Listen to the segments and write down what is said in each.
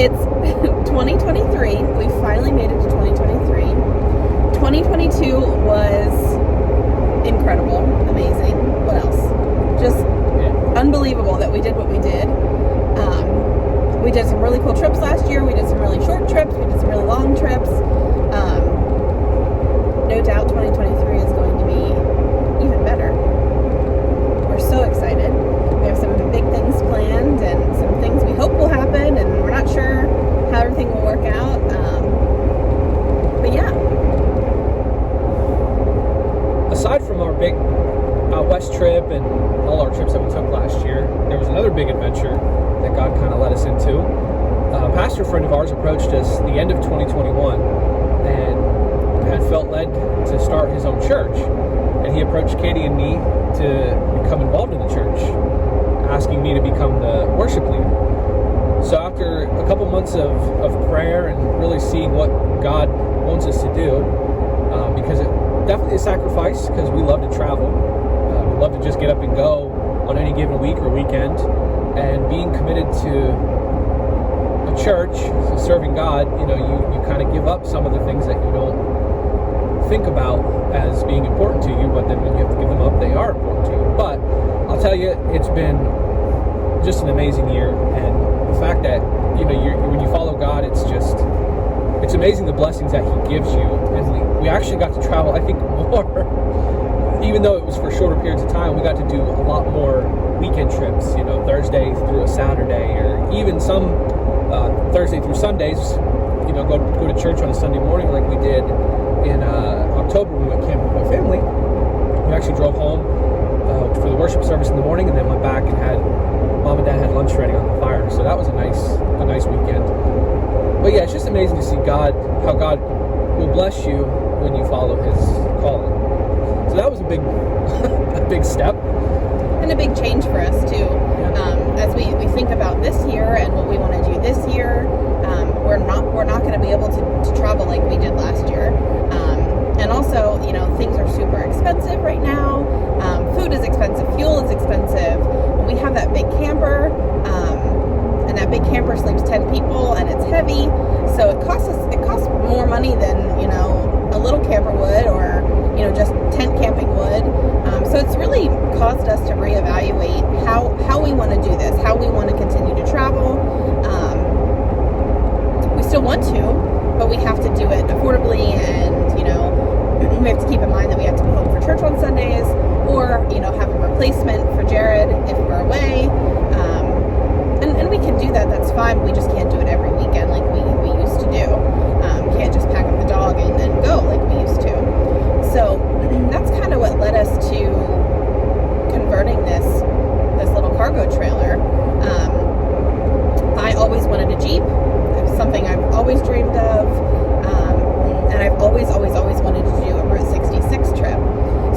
It's 2023. We finally made it to 2023. 2022 was incredible, amazing. What else? Just unbelievable that we did what we did. We did some really cool trips last year. We did some really short trips. We did some really long trips. No doubt 2023 is going to be even better. We're so excited. We have some big things planned and some things we hope will happen, and we're not sure how everything will work out. But yeah. Aside from our big out west trip and all our trips that we took last year, there was another big adventure that God kind of led us into. A pastor friend of ours approached us the end of 2021 and had felt led to start his own church. And he approached Katie and me to become involved in the church, asking me to become the worship leader. So after a couple months of prayer and really seeing what God wants us to do, because it definitely is a sacrifice, because we love to travel. We love to just get up and go on any given week or weekend. And being committed to a church, serving God, you kind of give up some of the things that you don't think about as being important to you, but then when you have to give them up, they are important to you. But I'll tell you, it's been just an amazing year, and the fact that when you follow God, it's amazing the blessings that He gives you. And we actually got to travel, I think, more, even though it was for shorter periods of time. We got to do a lot more weekend trips, Thursday through a Saturday, or even some Thursday through Sundays, go to church on a Sunday morning like we did in October. We went camping with my family. We actually drove home for the worship service in the morning, and then went back and Mom and Dad had lunch ready on the fire. So that was a nice weekend. But yeah, it's just amazing to see how God will bless you when you follow His calling. So that was a big step. And a big change for us too. As we think about this year and what we want to do this year, we're not going to be able to travel like we did last year. And also, things are super expensive right now. Food is expensive, fuel is expensive. We have that big camper, and that big camper sleeps 10 people, and it's heavy, so it costs more money than a little camper would, or just tent camping would. So it's really caused us to reevaluate how we want to do this, how we want to continue to travel. We still want to, but we have to do it affordably, and we have to keep in mind that we have to be home for church on Sundays, or have a replacement for Jared if we're away. And we can do that, that's fine, but we just can't do it every weekend like we used to do. Can't just pack up the dog and go like we used to. So that's kind of what led us to converting this little cargo trailer. I always wanted a Jeep. It's something I've always dreamed of. And I've always wanted to do a Route 66 trip.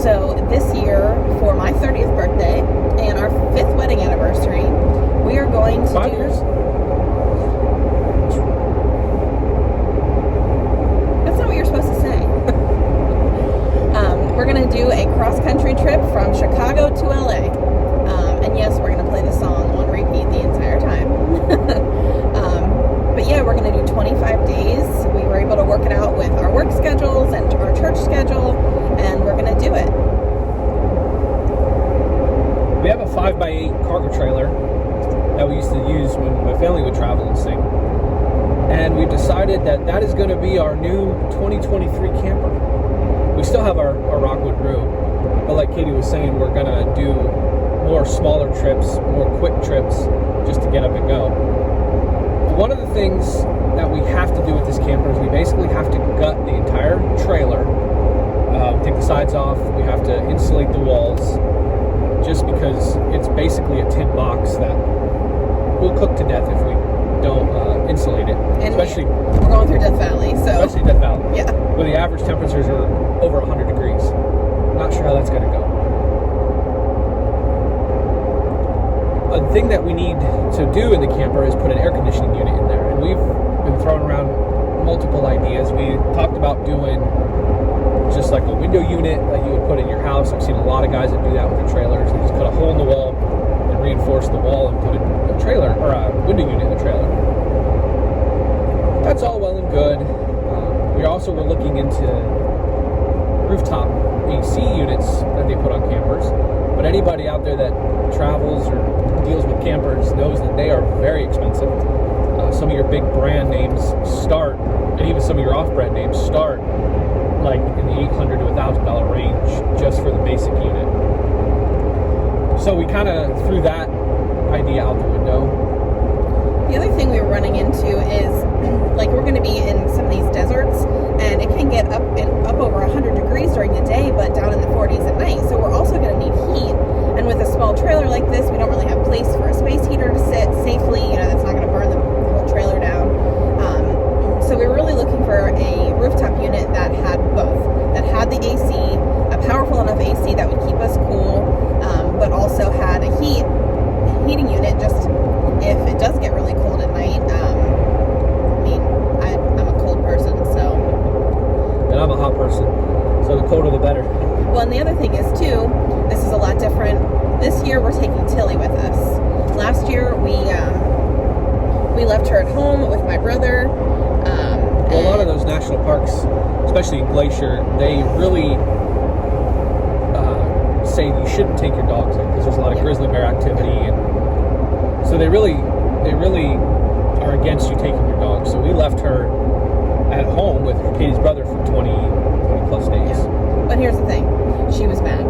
So this year, for my 30th birthday and our 5th wedding anniversary, we are going to 5 years? That's not what you're supposed to say. We're going to do a cross-country trip from Chicago to LA. And yes, we're going to play the song on repeat the entire time. But yeah, we're going to do 25 days. We were able to work it out with our work schedules and our church schedule, and we're going to do it. We have a 5x8 cargo trailer that we used to use when my family would travel and sing. And we've decided that is going to be our new 2023 camper. We still have our Rockwood Brew, but like Katie was saying, we're going to do more smaller trips, more quick trips, just to get up and go. One of the things that we have to do with this camper is we basically have to gut the entire trailer, take the sides off. We have to insulate the walls, just because it's basically a tin box that will cook to death if we don't insulate it. And especially we're going through Death Valley, so especially Death Valley, yeah, where the average temperatures are over 100 degrees. Not sure how that's going to go. A thing that we need to do in the camper is put an air conditioning unit in there, and we've been throwing around multiple ideas. We talked about doing just like a window unit that you would put in your house. I've seen a lot of guys that do that with their trailers. They just cut a hole in the wall and reinforce the wall and put a trailer or a window unit in the trailer. also were looking into rooftop AC units that they put on campers. But anybody out there that travels or deals with campers knows that they are very expensive. Some of your big brand names start, and even some of your off-brand names start like in the $800 to $1,000 range just for the basic unit. So we kind of threw that idea out the window. The other thing we were running into is, like, we're going to be in some of these deserts, and it can get up over 100 degrees during the day, but down in the 40s at night. So we're also going to need heat. And with a small trailer like this, we don't really have place for a space heater to sit safely. That's not going to burn the whole trailer down. So we were really looking for a rooftop unit that had both, that had the AC, a powerful enough AC that would keep us cool, but also had a heating unit just if it does get really cold at night. I'm a cold person, so. And I'm a hot person, so the colder the better. Well, and the other thing is too, this is a lot different. This year we're taking Tillie with us. Last year we left her at home with my brother. Well, a lot of those national parks, especially in Glacier, they really say you shouldn't take your dogs in because there's a lot of grizzly bear activity, and so they really are against you taking your dog. So we left her at home with Katie's brother for 20 plus days. Yeah. But here's the thing, she was mad.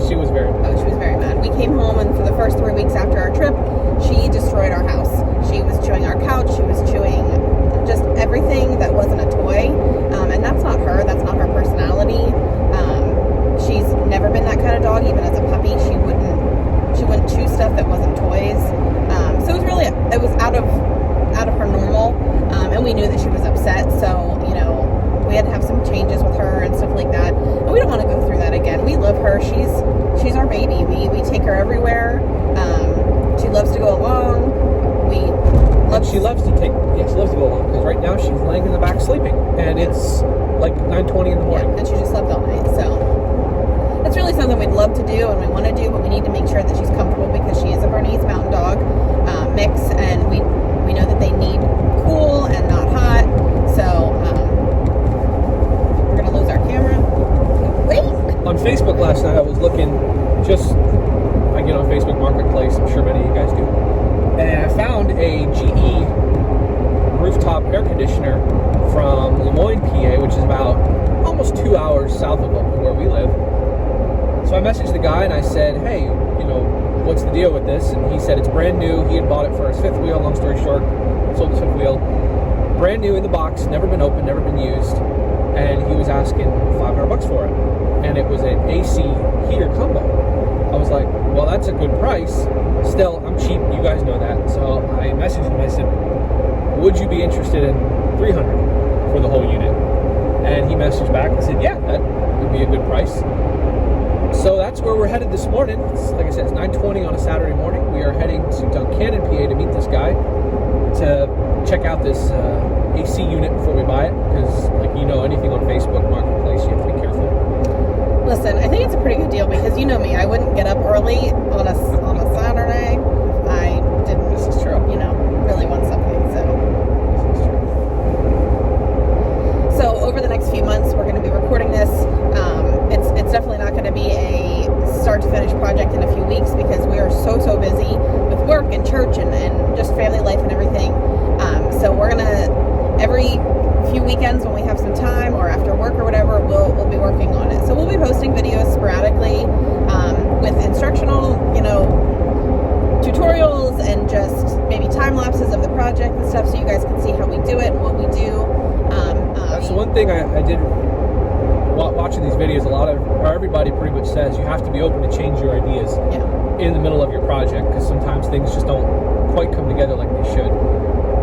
She was very mad. Oh, she was very mad. We came home, and for the first 3 weeks after our trip, she destroyed our house. She was chewing our couch. She was chewing just everything that wasn't a toy. And that's not her. That's not her personality. She's never been that kind of dog. Even as a puppy, she wouldn't chew stuff that wasn't toys. So it was out of her normal. And we knew that she was upset. So, we had to have some changes with her and stuff like that. And we don't want to go through that again. We love her. She's our baby. We take her everywhere. She loves to go along. She loves to go along because right now she's laying in the back sleeping, and it's like 9:20 in the morning. Yeah, and she just slept all night. So it's really something we'd love to do and we want to do, but we need to make sure that she's comfortable because she is a Bernese Mountain Dog mix, and we know that they need cool and not hot. So we're gonna lose our camera. Wait. On Facebook last night, I was looking. I get on Facebook Marketplace. I'm sure many of you guys do. And I found a GE rooftop air conditioner from Lemoyne, PA, which is about almost 2 hours south of where we live. So I messaged the guy and I said, hey, what's the deal with this? And he said it's brand new. He had bought it for his fifth wheel. Long story short, sold his fifth wheel. Brand new in the box, never been opened, never been used. And he was asking $500 for it. And it was an AC heater combo. I was like, well, that's a good price. Still, I'm cheap. You guys know that. So I messaged him. I said, would you be interested in $300 for the whole unit? And he messaged back and said, yeah, that would be a good price. So that's where we're headed this morning. Like I said, it's 9:20 on a Saturday morning. We are heading to Duncannon, PA to meet this guy to check out this AC unit before we buy it. Because, anything on Facebook Marketplace, you have to be careful. Listen, I think it's a pretty good deal because you know me. I wouldn't get up early on a Saturday if I didn't. This is true. Really want something. So over the next few months, we're going to be recording this. It's definitely not going to be a start to finish project in a few weeks because we are so busy with work and church and just family life and everything. So we're gonna every few weekends when we have some time or after work or whatever, we'll be working on it. So we'll be posting videos sporadically with instructional, tutorials and just maybe time lapses of the project and stuff, so you guys can see how we do it and what we do. That's the one thing I did watching these videos. Everybody pretty much says you have to be open to change your ideas in the middle of your project because sometimes things just don't quite come together like they should.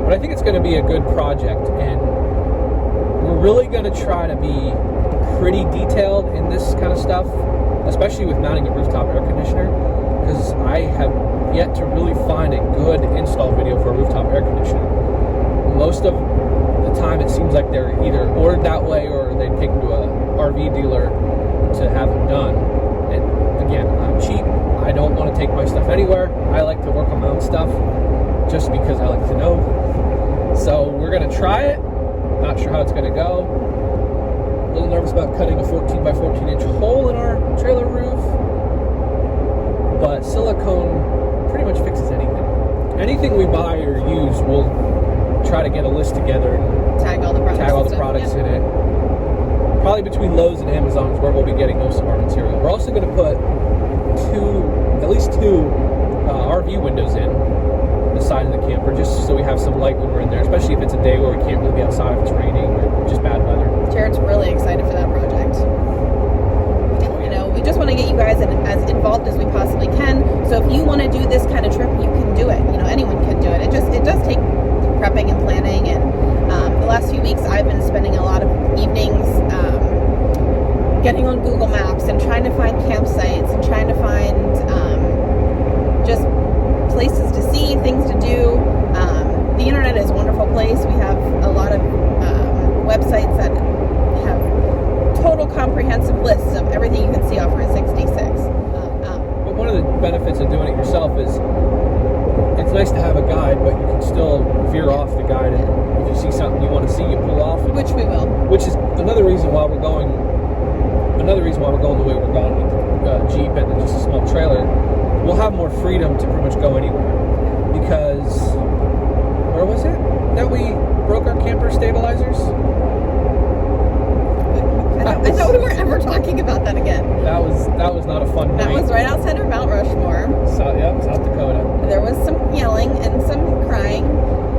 But I think it's going to be a good project, and we're really going to try to be pretty detailed in this kind of stuff, especially with mounting a rooftop air conditioner, because I have yet to really find a good install video for a rooftop air conditioner. Most of the time it seems like they're either ordered that way or they take them to a RV dealer to have them done. And again, I'm cheap. I don't want to take my stuff anywhere. I like to work on my own stuff just because I like to know. So we're going to try it. Not sure how it's going to go. A little nervous about cutting a 14 by 14 inch hole in our trailer roof, but silicone pretty much fixes anything. Anything we buy or use, we'll try to get a list together and tag all the products, in it. Probably between Lowe's and Amazon is where we'll be getting most of our material. We're also going to put at least two RV windows in the side of the camper, just so we have some light when we're in there, especially if it's a day where we can't really be outside if it's raining or just bad weather. Jared's really excited for that project. You know, we just want to get you guys as involved as we possibly can. So if you want to do this kind of trip, you can do it. You know, anyone can do it. It does take prepping and planning. And the last few weeks, I've been spending a lot of evenings getting on Google Maps and trying to find campsites and trying to find just places to see, things to do. The internet is a wonderful place. We have a lot of websites that have total comprehensive lists of everything you can see off Route 66. But one of the benefits of doing it yourself is it's nice to have a guide, but you can still veer off the guide, and if you see something you want to see, you pull off. Which we will. Which is another reason why we're going the way we're going with the Jeep and just a small trailer. We'll have more freedom to pretty much go anywhere. Because, where was it that we broke our camper stabilizers? I thought we weren't ever talking about that again. That was not a fun night. That was right outside of Mount Rushmore. South Dakota. There was some yelling and some crying,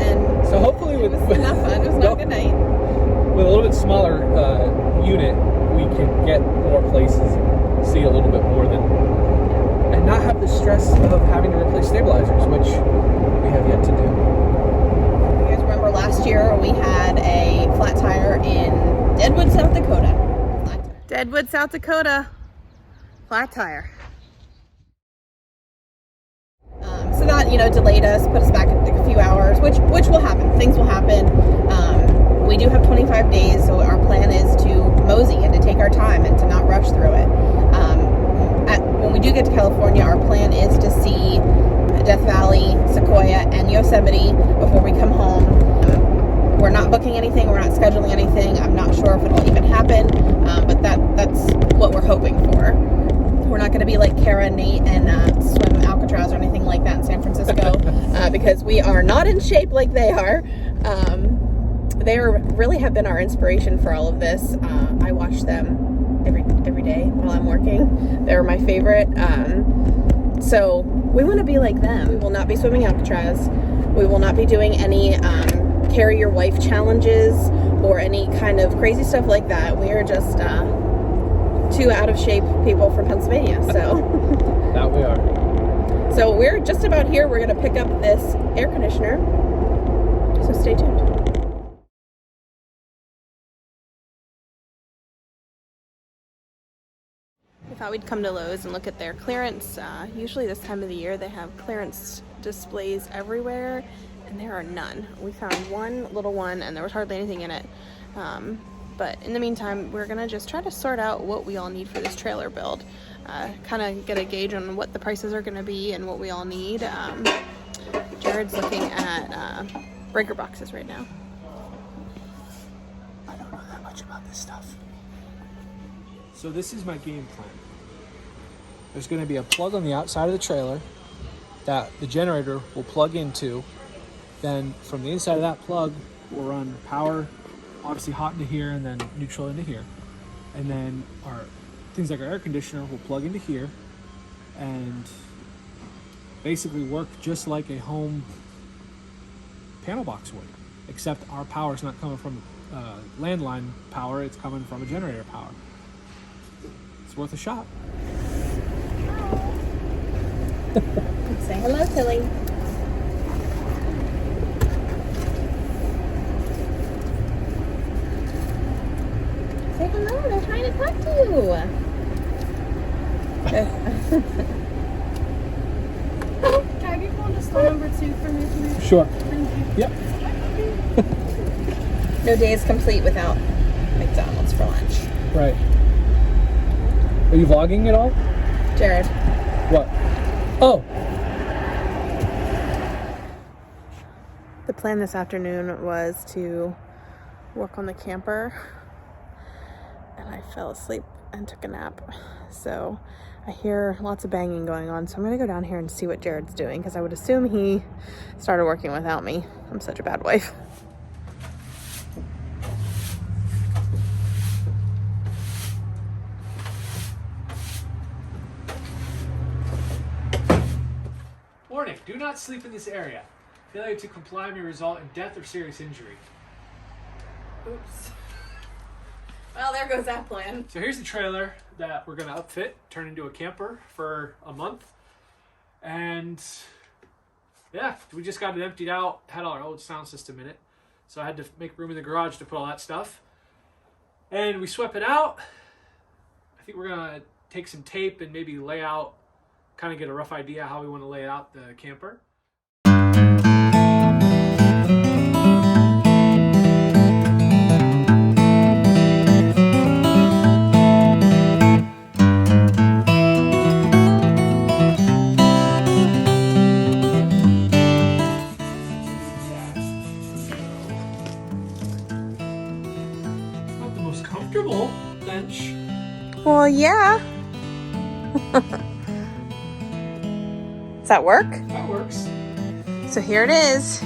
and so hopefully it was not fun. It was not a good night. With a little bit smaller unit, we can get more places, see a little bit more and not have the stress of having to replace stabilizers, which we have yet to do. You guys remember last year we had a flat tire in Deadwood, South Dakota. Deadwood, South Dakota, flat tire. So that, delayed us, put us back a few hours, which will happen. Things will happen. We do have 25 days, so our plan is to mosey and to take our time and to not rush through it. When we do get to California, our plan is to see Death Valley, Sequoia, and Yosemite before we come home. We're not booking anything. We're not scheduling anything. I'm not sure if it'll even happen, but that's what we're hoping for. We're not going to be like Kara and Nate and swim Alcatraz or anything like that in San Francisco because we are not in shape like they are. They really have been our inspiration for all of this. I watch them every day while I'm working. They're my favorite. So we want to be like them. We will not be swimming Alcatraz. We will not be doing any carry your wife challenges or any kind of crazy stuff like that. We are just two out of shape people from Pennsylvania. So that we are. So we're just about here. We're going to pick up this air conditioner. So stay tuned. I thought we'd come to Lowe's and look at their clearance. Usually this time of the year they have clearance displays everywhere, and there are none. We found one little one and there was hardly anything in it. But in the meantime, we're gonna just try to sort out what we all need for this trailer build. Kind of get a gauge on what the prices are gonna be and what we all need. Jared's looking at breaker boxes right now. I don't know that much about this stuff. So this is my game plan. There's going to be a plug on the outside of the trailer that the generator will plug into. Then from the inside of that plug, we'll run power, obviously hot into here and then neutral into here. And then our things like our air conditioner will plug into here and basically work just like a home panel box would, except our power is not coming from landline power, it's coming from a generator power. It's worth a shot. Say hello, Tillie. Say hello, they're trying to talk to you. Can I get one to store number 2 for me, please? Sure. Thank you. Yep. No day is complete without McDonald's for lunch. Right. Are you vlogging at all? Jared. What? Oh. The plan this afternoon was to work on the camper. I fell asleep and took a nap. So I hear lots of banging going on. So I'm gonna go down here and see what Jared's doing, because I would assume he started working without me. I'm such a bad wife. Warning, do not sleep in this area. Failure to comply may result in death or serious injury. Oops. Well, there goes that plan. So here's the trailer that we're gonna upfit, turn into a camper for a month. And yeah, we just got it emptied out, had our old sound system in it. So I had to make room in the garage to put all that stuff. And we swept it out. I think we're gonna take some tape and maybe lay out, kind of get a rough idea how we want to lay out the camper. Not the most comfortable bench. Well, yeah. Does that work? That works. So here it is.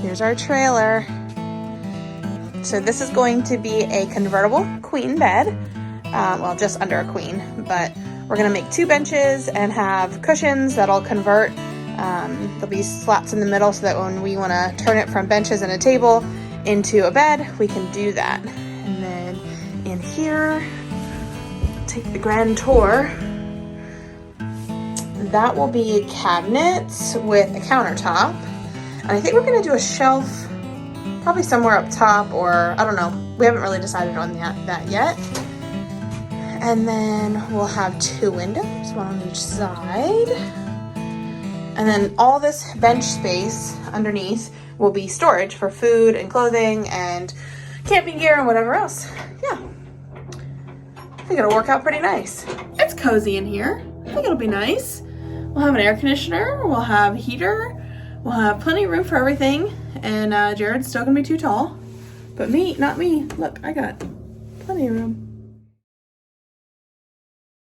Here's our trailer. So this is going to be a convertible queen bed. Well, just under a queen, but we're gonna make 2 benches and have cushions that'll convert. There'll be slats in the middle so that when we wanna turn it from benches and a table into a bed, we can do that. And then in here, take the grand tour. That will be cabinets with a countertop. And I think we're gonna do a shelf probably somewhere up top, or I don't know. We haven't really decided on that yet. And then we'll have 2 windows, one on each side. And then all this bench space underneath will be storage for food and clothing and camping gear and whatever else. Yeah. I think it'll work out pretty nice. It's cozy in here. I think it'll be nice. We'll have an air conditioner, we'll have a heater, we'll have plenty of room for everything, and Jared's still gonna be too tall. But me, not me. Look, I got plenty of room.